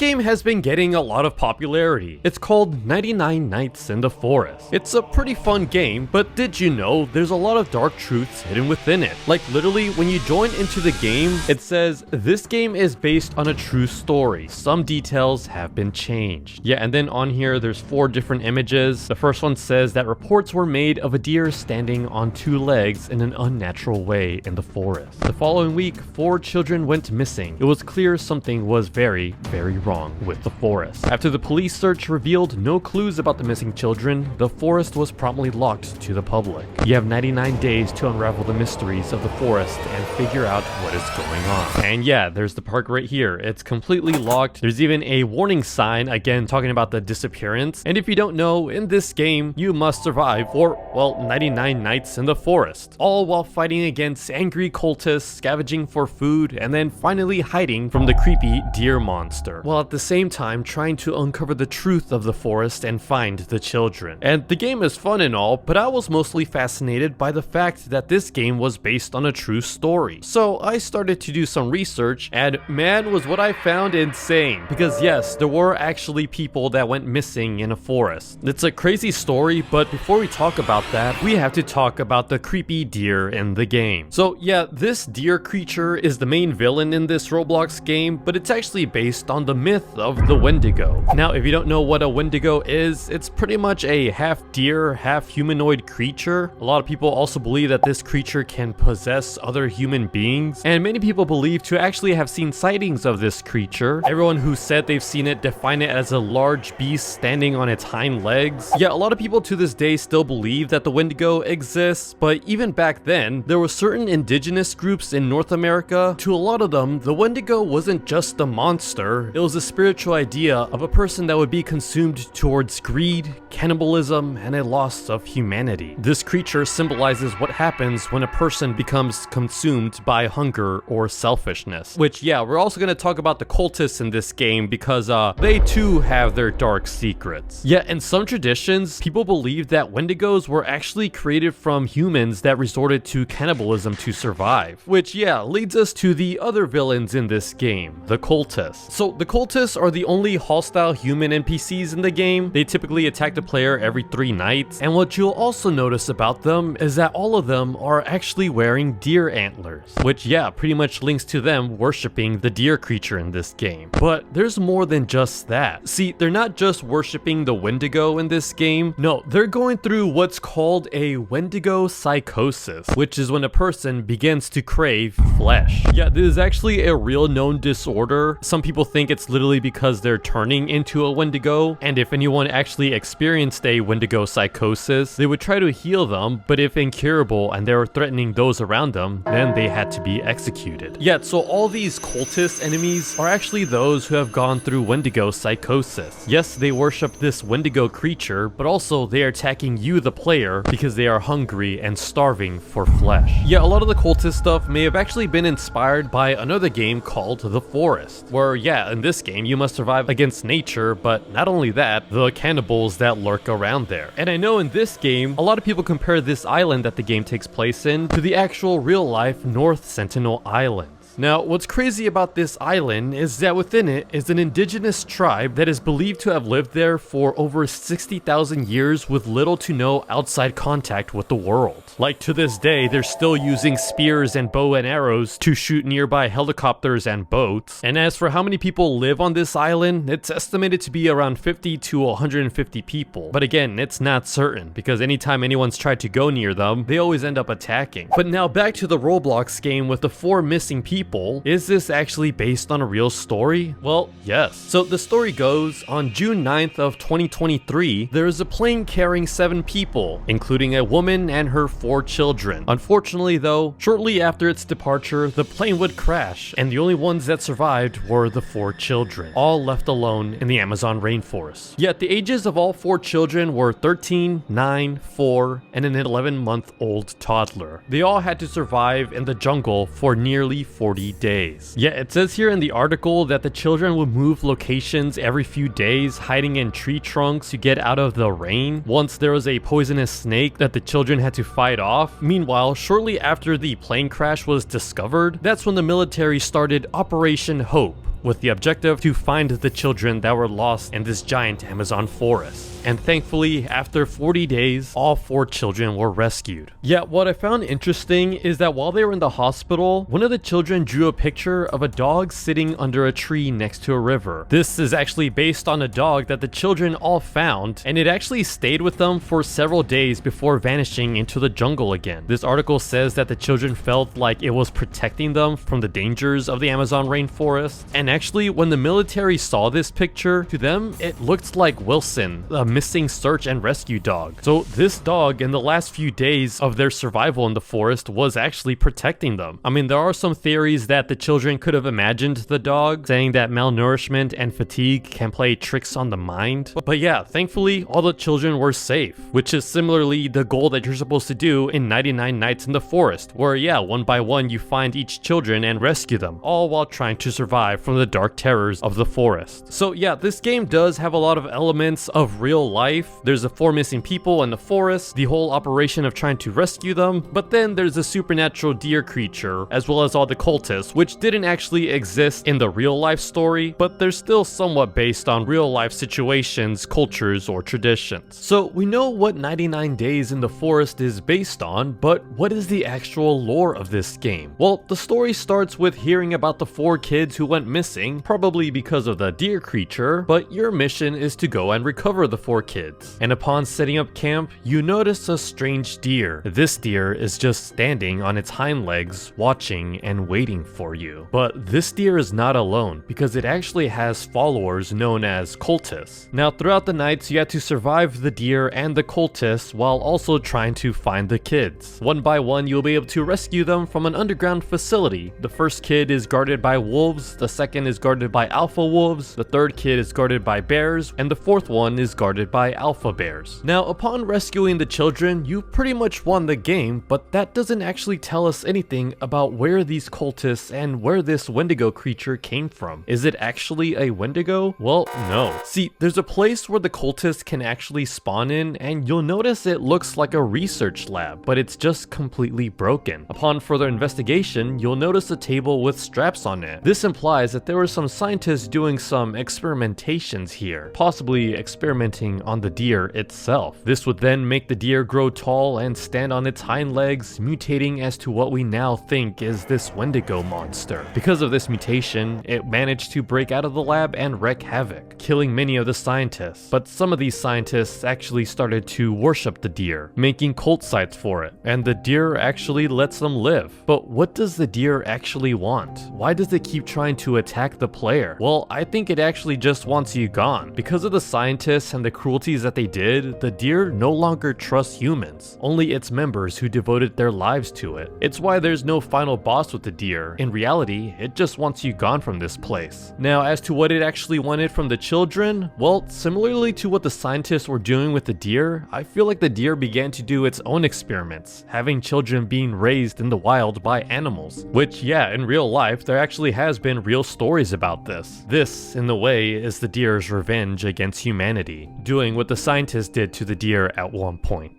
game has been getting a lot of popularity. It's called 99 Nights in the Forest. It's a pretty fun game, but did you know there's a lot of dark truths hidden within it? Like literally when you join into the game, it says this game is based on a true story. Some details have been changed. Yeah, and then on here there's 4 different images. The first one says that reports were made of a deer standing on 2 legs in an unnatural way in the forest. The following week, 4 children went missing. It was clear something was very, very wrong with the forest. After the police search revealed no clues about the missing children, the forest was promptly locked to the public. You have 99 days to unravel the mysteries of the forest and figure out what is going on. And yeah, there's the park right here. It's completely locked. There's even a warning sign, again, talking about the disappearance. And if you don't know, in this game, you must survive for, well, 99 nights in the forest, all while fighting against angry cultists, scavenging for food, and then finally hiding from the creepy deer monster, while at the same time trying to uncover the truth of the forest and find the children. And the game is fun and all, but I was mostly fascinated by the fact that this game was based on a true story. So I started to do some research, and man, was what I found insane. Because yes, there were actually people that went missing in a forest. It's a crazy story, but before we talk about that, we have to talk about the creepy deer in the game. So yeah, this deer creature is the main villain in this Roblox game, but it's actually based on the myth of the Wendigo. Now, if you don't know what a Wendigo is, it's pretty much a half deer, half humanoid creature. A lot of people also believe that this creature can possess other human beings, and many people believe to actually have seen sightings of this creature. Everyone who said they've seen it define it as a large beast standing on its hind legs. Yeah, a lot of people to this day still believe that the Wendigo exists, but even back then, there were certain indigenous groups in North America. To a lot of them, the Wendigo wasn't just a monster, it was a spiritual idea of a person that would be consumed towards greed, cannibalism, and a loss of humanity. This creature symbolizes what happens when a person becomes consumed by hunger or selfishness. Which, yeah, we're also going to talk about the cultists in this game because they too have their dark secrets. Yeah, in some traditions, people believe that Wendigos were actually created from humans that resorted to cannibalism to survive. Which, yeah, leads us to the other villains in this game, the cultists. So the cultists are the only hostile human NPCs in the game. They typically attack the player every 3 nights, and what you'll also notice about them is that all of them are actually wearing deer antlers, which, yeah, pretty much links to them worshipping the deer creature in this game. But there's more than just that. See, they're not just worshipping the Wendigo in this game. No, they're going through what's called a Wendigo psychosis, which is when a person begins to crave flesh. Yeah, this is actually a real known disorder. Some people think it's literally because they're turning into a Wendigo, and if anyone actually experienced a Wendigo psychosis, they would try to heal them, but if incurable and they were threatening those around them, then they had to be executed. Yet, so all these cultist enemies are actually those who have gone through Wendigo psychosis. Yes, they worship this Wendigo creature, but also they are attacking you, the player, because they are hungry and starving for flesh. Yeah, a lot of the cultist stuff may have actually been inspired by another game called The Forest, where, yeah, in this game you must survive against nature, but not only that, the cannibals that lurk around there. And I know in this game, a lot of people compare this island that the game takes place in to the actual real-life North Sentinel Island. Now, what's crazy about this island is that within it is an indigenous tribe that is believed to have lived there for over 60,000 years with little to no outside contact with the world. Like, to this day, they're still using spears and bow and arrows to shoot nearby helicopters and boats. And as for how many people live on this island, it's estimated to be around 50 to 150 people. But again, it's not certain, because anytime anyone's tried to go near them, they always end up attacking. But now back to the Roblox game with the 4 missing people. Is this actually based on a real story? Well, yes. So the story goes, on June 9th of 2023, there is a plane carrying 7 people, including a woman and her 4 children. Unfortunately though, shortly after its departure, the plane would crash, and the only ones that survived were the 4 children, all left alone in the Amazon rainforest. Yet the ages of all 4 children were 13, 9, 4, and an 11-month-old toddler. They all had to survive in the jungle for nearly 40 days. Yeah, it says here in the article that the children would move locations every few days, hiding in tree trunks to get out of the rain. Once there was a poisonous snake that the children had to fight off. Meanwhile, shortly after the plane crash was discovered, that's when the military started Operation Hope, with the objective to find the children that were lost in this giant Amazon forest. And thankfully, after 40 days, all 4 children were rescued. Yet what I found interesting is that while they were in the hospital, one of the children drew a picture of a dog sitting under a tree next to a river. This is actually based on a dog that the children all found, and it actually stayed with them for several days before vanishing into the jungle again. This article says that the children felt like it was protecting them from the dangers of the Amazon rainforest. And actually, when the military saw this picture, to them, it looked like Wilson, a missing search and rescue dog. So this dog, in the last few days of their survival in the forest, was actually protecting them. I mean, there are some theories that the children could have imagined the dog, saying that malnourishment and fatigue can play tricks on the mind. But yeah, thankfully, all the children were safe, which is similarly the goal that you're supposed to do in 99 Nights in the Forest, where yeah, one by one you find each children and rescue them, all while trying to survive from the dark terrors of the forest. So yeah, this game does have a lot of elements of real life. There's the 4 missing people in the forest, the whole operation of trying to rescue them, but then there's a supernatural deer creature, as well as all the cultists, which didn't actually exist in the real life story, but they're still somewhat based on real life situations, cultures, or traditions. So we know what 99 Days in the Forest is based on, but what is the actual lore of this game? Well, the story starts with hearing about the 4 kids who went missing, probably because of the deer creature, but your mission is to go and recover the 4 kids. And upon setting up camp, you notice a strange deer. This deer is just standing on its hind legs, watching and waiting for you. But this deer is not alone, because it actually has followers known as cultists. Now, throughout the nights, you have to survive the deer and the cultists while also trying to find the kids. One by one, you'll be able to rescue them from an underground facility. The first kid is guarded by wolves, the second is guarded by alpha wolves, the third kid is guarded by bears, and the fourth one is guarded by alpha bears. Now, upon rescuing the children, you pretty much won the game, but that doesn't actually tell us anything about where these cultists and where this Wendigo creature came from. Is it actually a Wendigo? Well, no. See, there's a place where the cultists can actually spawn in, and you'll notice it looks like a research lab, but it's just completely broken. Upon further investigation, you'll notice a table with straps on it. This implies that there were some scientists doing some experimentations here, possibly experimenting on the deer itself. This would then make the deer grow tall and stand on its hind legs, mutating as to what we now think is this Wendigo monster. Because of this mutation, it managed to break out of the lab and wreak havoc, killing many of the scientists. But some of these scientists actually started to worship the deer, making cult sites for it, and the deer actually lets them live. But what does the deer actually want? Why does it keep trying to attack the player? Well, I think it actually just wants you gone. Because of the scientists and the cruelties that they did, the deer no longer trusts humans, only its members who devoted their lives to it. It's why there's no final boss with the deer. In reality, it just wants you gone from this place. Now, as to what it actually wanted from the children, well, similarly to what the scientists were doing with the deer, I feel like the deer began to do its own experiments, having children being raised in the wild by animals. Which, yeah, in real life, there actually has been real stories about this. This, in the way, is the deer's revenge against humanity, doing what the scientists did to the deer at one point.